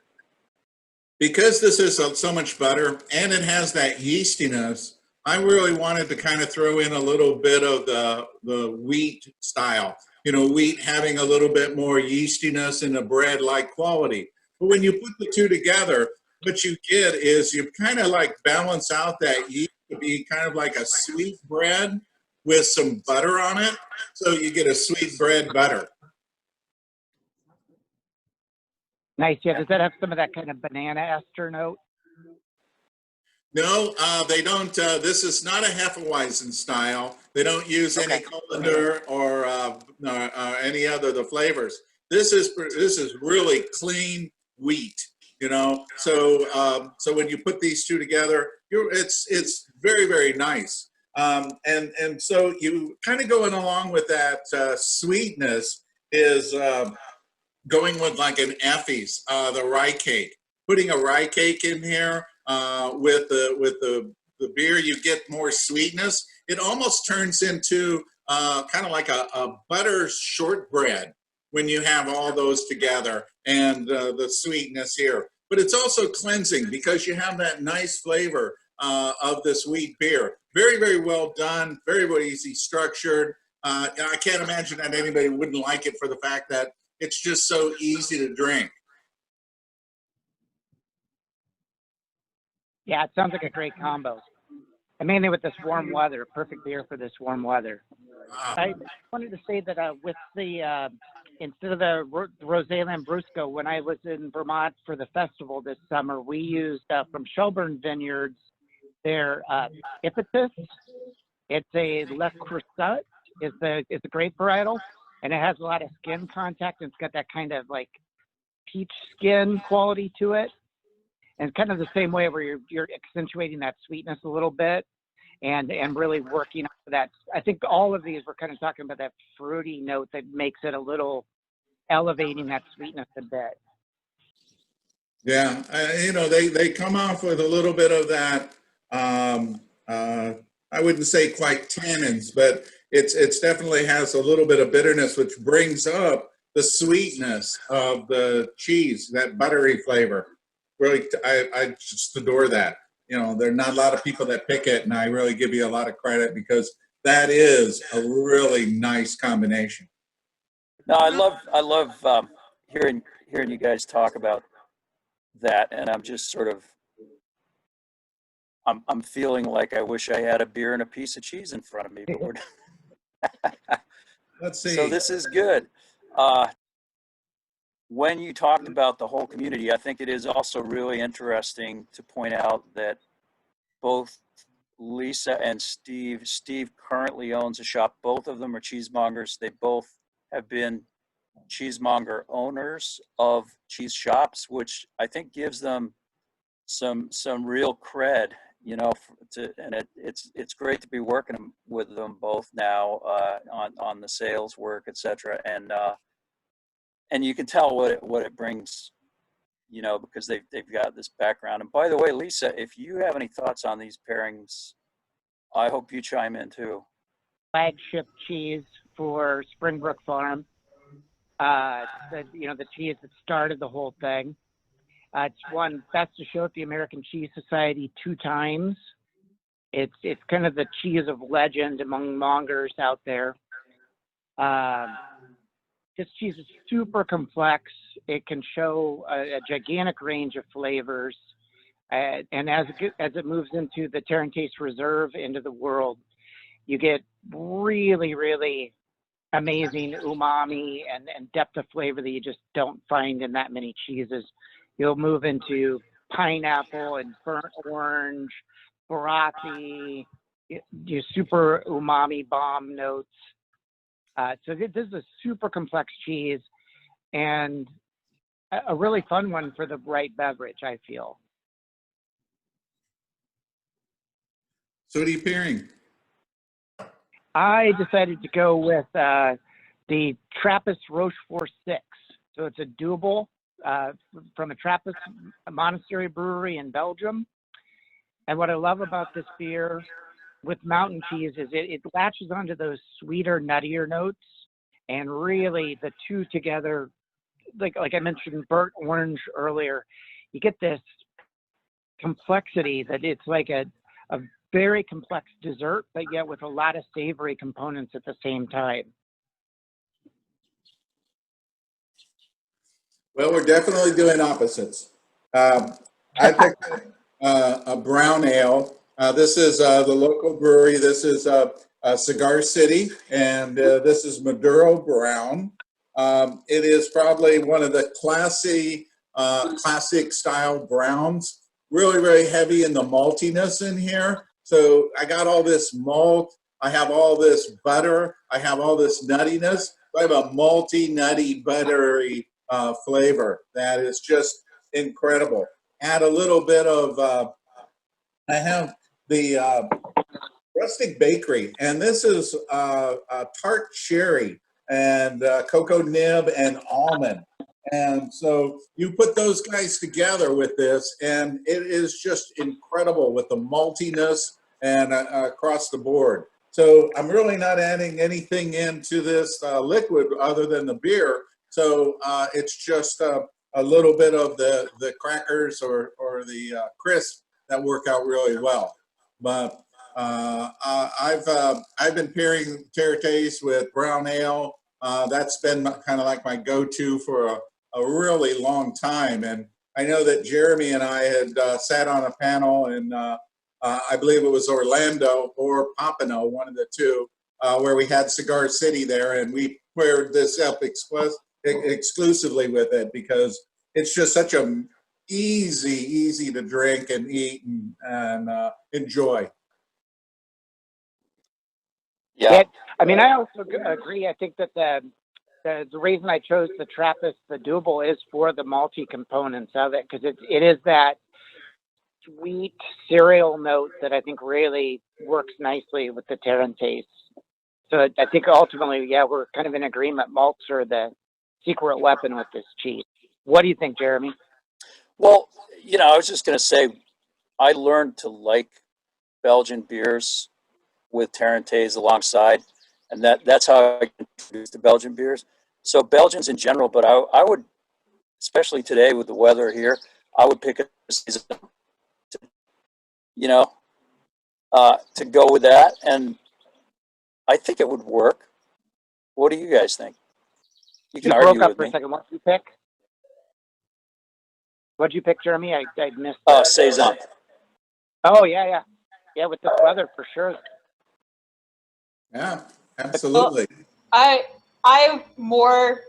because this is so much butter and it has that yeastiness, I really wanted to kind of throw in a little bit of the wheat style. Wheat having a little bit more yeastiness and a bread-like quality. But when you put the two together, what you get is you kind of like balance out that yeast to be kind of like a sweet bread with some butter on it. So you get a sweet bread butter. Nice. Yeah. Does that have some of that kind of banana ester note? No, they don't. This is not a Hefeweizen style. They don't use any colander or any other the flavors. This is really clean wheat. So when you put these two together, it's very, very nice. And so you kind of going along with that sweetness is going with like an Effie's, the rye cake. Putting a rye cake in here with the beer, you get more sweetness. It almost turns into kind of like a butter shortbread when you have all those together, and the sweetness here. But it's also cleansing because you have that nice flavor of this wheat beer. Very, very well done, very, very easy structured. I can't imagine that anybody wouldn't like it for the fact that it's just so easy to drink. Yeah, it sounds like a great combo. And mainly with this warm weather, perfect beer for this warm weather. I wanted to say that with the instead of the Rosé Lambrusco, when I was in Vermont for the festival this summer, we used from Shelburne Vineyards their Ipetus. It's a Le Creuset. It's a grape varietal, and it has a lot of skin contact. And it's got that kind of like peach skin quality to it, and kind of the same way where you're accentuating that sweetness a little bit. And really working on that. I think all of these were kind of talking about that fruity note that makes it a little elevating that sweetness a bit. Yeah, you know, they come off with a little bit of that. I wouldn't say quite tannins, but it's definitely has a little bit of bitterness, which brings up the sweetness of the cheese, that buttery flavor. Really, I just adore that. You know, there are not a lot of people that pick it, and I really give you a lot of credit because that is a really nice combination. No, I love hearing you guys talk about that, and I'm just sort of I'm feeling like I wish I had a beer and a piece of cheese in front of me, but we're Let's see. so this is good. When you talked about the whole community, I think it is also really interesting to point out that both Lisa and Steve currently owns a shop. Both of them are cheesemongers. They both have been cheesemonger owners of cheese shops, which I think gives them some real cred, you know, and it's great to be working with them both now on the sales work, etc. And you can tell what it brings, you know, because they've got this background. And by the way, Lisa, if you have any thoughts on these pairings, I hope you chime in too. Flagship cheese for Springbrook Farm. The cheese that started the whole thing. It's won Best of Show at the American Cheese Society 2 times. It's kind of the cheese of legend among mongers out there. This cheese is super complex. It can show a gigantic range of flavors. And as it moves into the Tarentaise Reserve into the world, you get really, really amazing umami and depth of flavor that you just don't find in that many cheeses. You'll move into pineapple and burnt orange, borati, your super umami bomb notes. So this is a super complex cheese and a really fun one for the right beverage, I feel. So what are you pairing? I decided to go with the Trappist Rochefort 6. So it's a doable from a Trappist monastery brewery in Belgium. And what I love about this beer with mountain cheese is it latches onto those sweeter, nuttier notes. And really the two together, like I mentioned burnt orange earlier, you get this complexity that it's like a very complex dessert, but yet with a lot of savory components at the same time. Well, we're definitely doing opposites. I picked a brown ale. This is the local brewery. This is Cigar City, and this is Maduro Brown. It is probably one of the classic style browns. Really, really heavy in the maltiness in here. So I got all this malt. I have all this butter. I have all this nuttiness. I have a malty, nutty, buttery flavor that is just incredible. Add a little bit of, I have the rustic bakery, and this is tart cherry and cocoa nib and almond. And so you put those guys together with this, and it is just incredible with the maltiness and across the board. So I'm really not adding anything into this liquid other than the beer. So it's just a little bit of the crackers or the crisp that work out really well. But I've been pairing Tarentaise with brown ale. That's been kind of like my go-to for a really long time. And I know that Jeremy and I had sat on a panel in, I believe it was Orlando or Pompano, one of the two, where we had Cigar City there, and we paired this up exclusively with it because it's just such a easy to drink and eat and enjoy. Yeah. I mean, I also agree. I think that the reason I chose the Trappist, the double, is for the malty components of it, because it is that sweet cereal note that I think really works nicely with the Tarentaise. So I think ultimately, yeah, we're kind of in agreement. Malts are the secret weapon with this cheese. What do you think, Jeremy? Well, I was just going to say, I learned to like Belgian beers with Tarentaise alongside, and that's how I introduced to Belgian beers. So Belgians in general, but I would, especially today with the weather here, I would pick a season, to go with that, and I think it would work. What do you guys think? You can You argue broke up with for a me. second. What did you pick? What'd you pick, Jeremy? I missed. Saison. Oh yeah. With this weather for sure. Yeah, absolutely. I'm more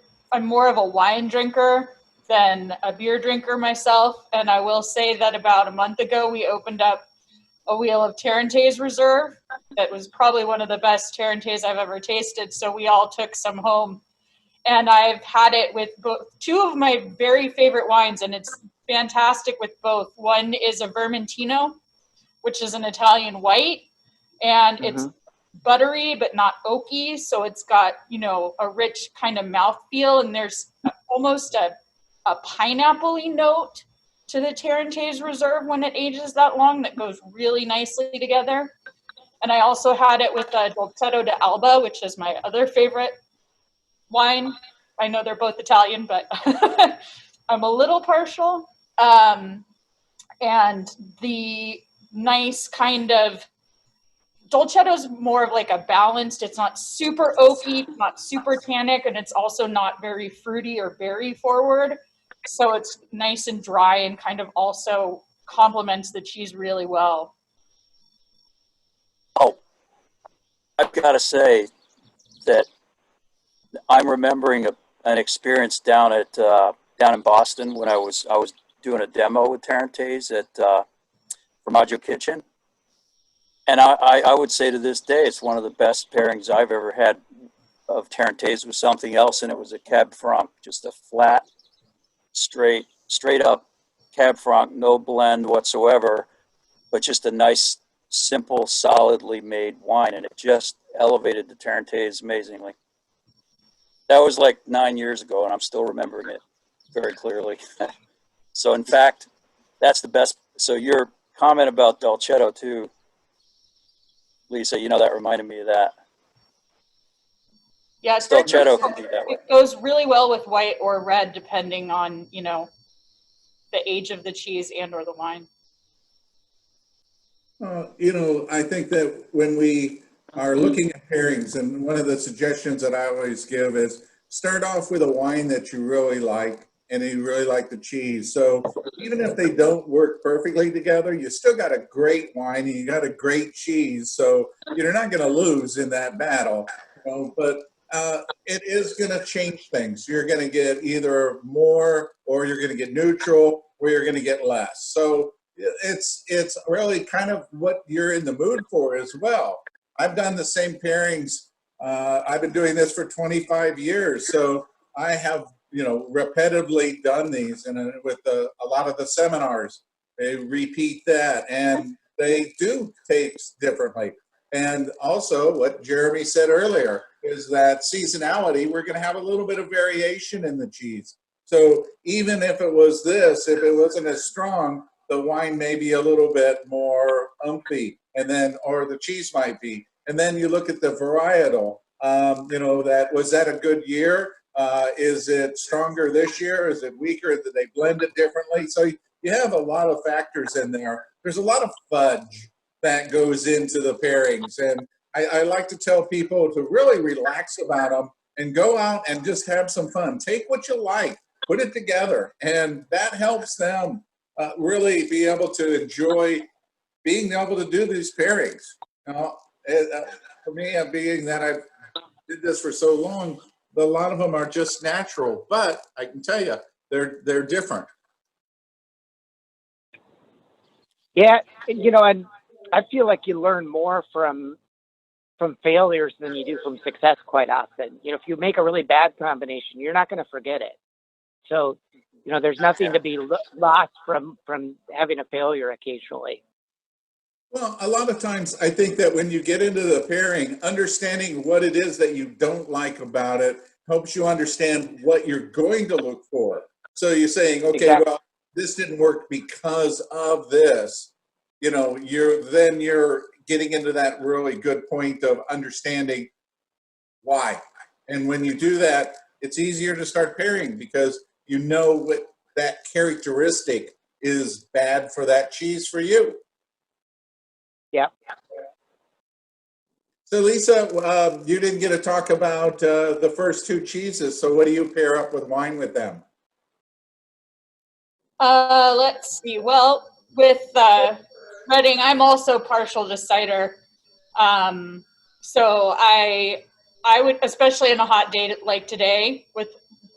of a wine drinker than a beer drinker myself, and I will say that about a month ago we opened up a wheel of Tarentaise Reserve. That was probably one of the best Tarentaise I've ever tasted. So we all took some home, and I've had it with two of my very favorite wines, and it's fantastic with both. One is a Vermentino, which is an Italian white, and it's buttery but not oaky, so it's got a rich kind of mouthfeel, and there's almost a pineapple-y note to the Tarentaise Reserve when it ages that long that goes really nicely together. And I also had it with a Dolcetto d'Alba, which is my other favorite wine. I know they're both Italian, but I'm a little partial. And the nice kind of Dolcetto's more of like a balanced, it's not super oaky, not super tannic, and it's also not very fruity or berry forward. So it's nice and dry and kind of also complements the cheese really well. Oh, I've got to say that I'm remembering an experience down in Boston when I was doing a demo with Tarentaise at Formaggio Kitchen. And I would say to this day, it's one of the best pairings I've ever had of Tarentaise with something else, and it was a Cab Franc, just a flat, straight up Cab Franc, no blend whatsoever, but just a nice, simple, solidly made wine, and it just elevated the Tarentaise amazingly. That was like 9 years ago, and I'm still remembering it very clearly. So, in fact, that's the best. So your comment about Dolcetto too, Lisa, that reminded me of that. Yeah, Dolcetto can be that way. It goes really well with white or red, depending on, the age of the cheese and or the wine. I think that when we are looking at pairings, and one of the suggestions that I always give is start off with a wine that you really like and you really like the cheese. So even if they don't work perfectly together, you still got a great wine and you got a great cheese. So you're not going to lose in that battle. But it is going to change things. You're going to get either more, or you're going to get neutral, or you're going to get less. So it's really kind of what you're in the mood for as well. I've done the same pairings. I've been doing this for 25 years, so I have repetitively done these, and with a lot of the seminars, they repeat that, and they do taste differently. And also, what Jeremy said earlier is that seasonality. We're going to have a little bit of variation in the cheese. So even if it was this, if it wasn't as strong, the wine may be a little bit more umpy, and then, or the cheese might be. And then you look at the varietal, that was that a good year? Is it stronger this year? Is it weaker? Did they blend it differently? So you have a lot of factors in there. There's a lot of fudge that goes into the pairings. And I like to tell people to really relax about them and go out and just have some fun. Take what you like, put it together, and that helps them really be able to enjoy being able to do these pairings. For me, being that I've did this for so long, a lot of them are just natural, but I can tell you, they're different. Yeah, and I feel like you learn more from failures than you do from success quite often. If you make a really bad combination, you're not going to forget it. So, there's nothing to be lost from having a failure occasionally. Well, a lot of times I think that when you get into the pairing, understanding what it is that you don't like about it helps you understand what you're going to look for. So you're saying, okay, Exactly. well, this didn't work because of this. You're getting into that really good point of understanding why. And when you do that, it's easier to start pairing because you know what that characteristic is bad for that cheese for you. Yeah. So Lisa, you didn't get to talk about the first two cheeses. So what do you pair up with wine with them? Let's see. Well, with Reading, I'm also partial to cider. So I would, especially in a hot day like today, with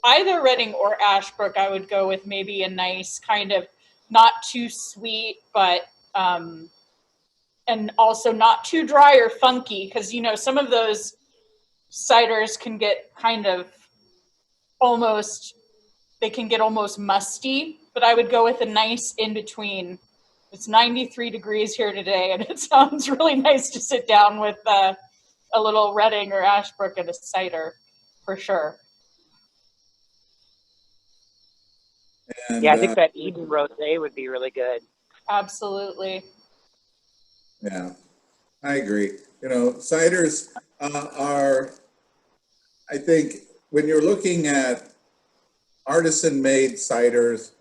either Reading or Ashbrook, I would go with maybe a nice kind of not too sweet, but and also not too dry or funky, because some of those ciders can get kind of almost musty, but I would go with a nice in between. It's 93 degrees here today, and it sounds really nice to sit down with a little Reading or Ashbrook and a cider, for sure. And, Yeah, I think that Eden Rosé would be really good. Absolutely. yeah, I agree. Ciders are, I think, when you're looking at artisan-made ciders,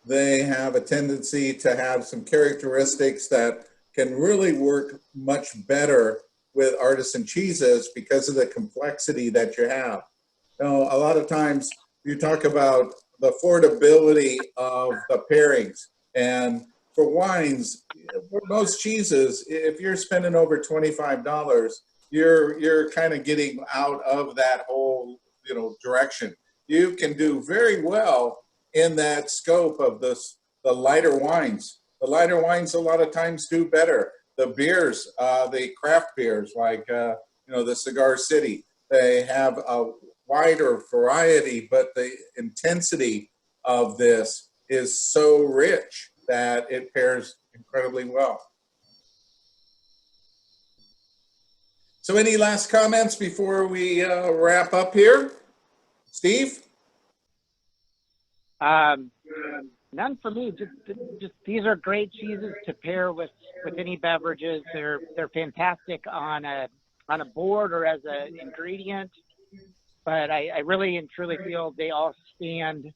they have a tendency to have some characteristics that can really work much better with artisan cheeses because of the complexity that you have. A lot of times you talk about the affordability of the pairings, and for wines, for most cheeses, if you're spending over $25, you're kind of getting out of that whole direction. You can do very well in that scope of the lighter wines. The lighter wines a lot of times do better. The beers, the craft beers like the Cigar City, they have a wider variety, but the intensity of this is so rich that it pairs incredibly well. So any last comments before we wrap up here? Steve? None for me. Just these are great cheeses to pair with any beverages. They're fantastic on a board or as an ingredient. But I really and truly feel they all stand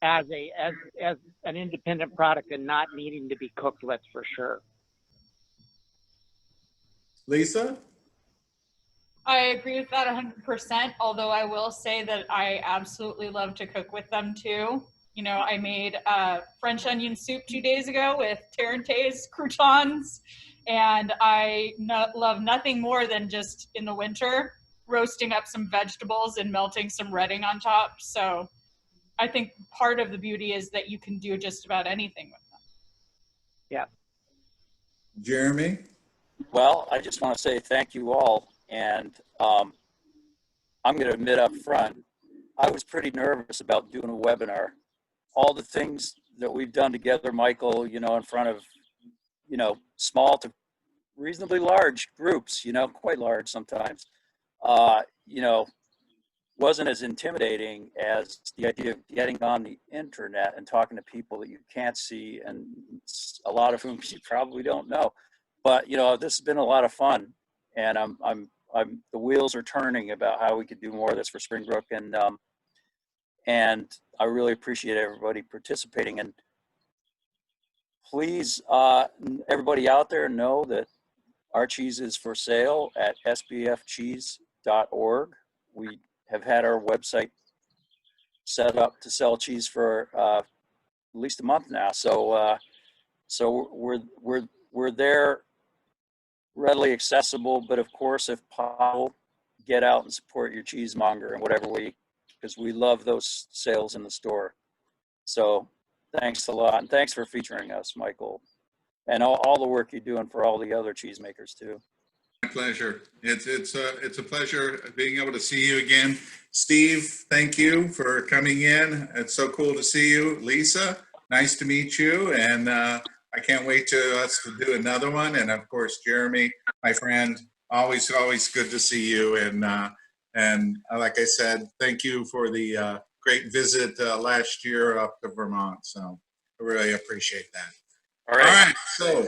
as an independent product and not needing to be cooked with, for sure. Lisa? I agree with that 100%, although I will say that I absolutely love to cook with them too. I made French onion soup 2 days ago with Tarentaise croutons, and I love nothing more than just in the winter roasting up some vegetables and melting some Reading on top. So I think part of the beauty is that you can do just about anything with them. Yeah. Jeremy? Well, I just want to say thank you all. And I'm going to admit up front, I was pretty nervous about doing a webinar. All the things that we've done together, Michael, in front of, small to reasonably large groups, quite large sometimes, wasn't as intimidating as the idea of getting on the internet and talking to people that you can't see, and a lot of whom you probably don't know. But you know, this has been a lot of fun, and the wheels are turning about how we could do more of this for Springbrook, and I really appreciate everybody participating. And please, everybody out there, know that our cheese is for sale at sbfcheese.org. We have had our website set up to sell cheese for at least a month now. So we're there, readily accessible. But of course, if possible, get out and support your cheesemonger in whatever way, because we love those sales in the store. So thanks a lot, and thanks for featuring us, Michael, and all the work you're doing for all the other cheesemakers too. My pleasure. It's a pleasure being able to see you again. Steve, thank you for coming in. It's so cool to see you. Lisa, nice to meet you. And I can't wait to us to do another one. And of course, Jeremy, my friend, always good to see you. And like I said, thank you for the great visit last year up to Vermont. So I really appreciate that. All right. So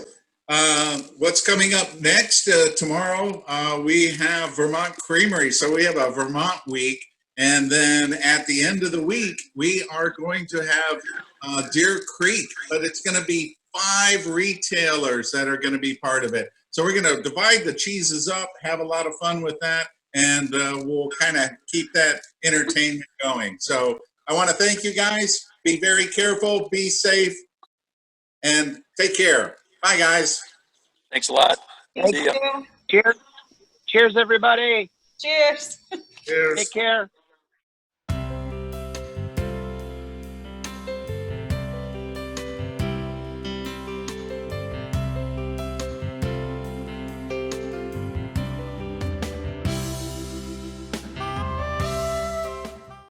what's coming up next? Tomorrow we have Vermont Creamery. So we have a Vermont week. And then at the end of the week, we are going to have Deer Creek, but it's going to be 5 retailers that are going to be part of it. So we're going to divide the cheeses up, have a lot of fun with that, and we'll kind of keep that entertainment going. So I want to thank you guys. Be very careful, be safe, and take care. Bye, guys. Thanks a lot. Thank See ya. you. Cheers. Cheers, everybody. Cheers. Cheers. Take care.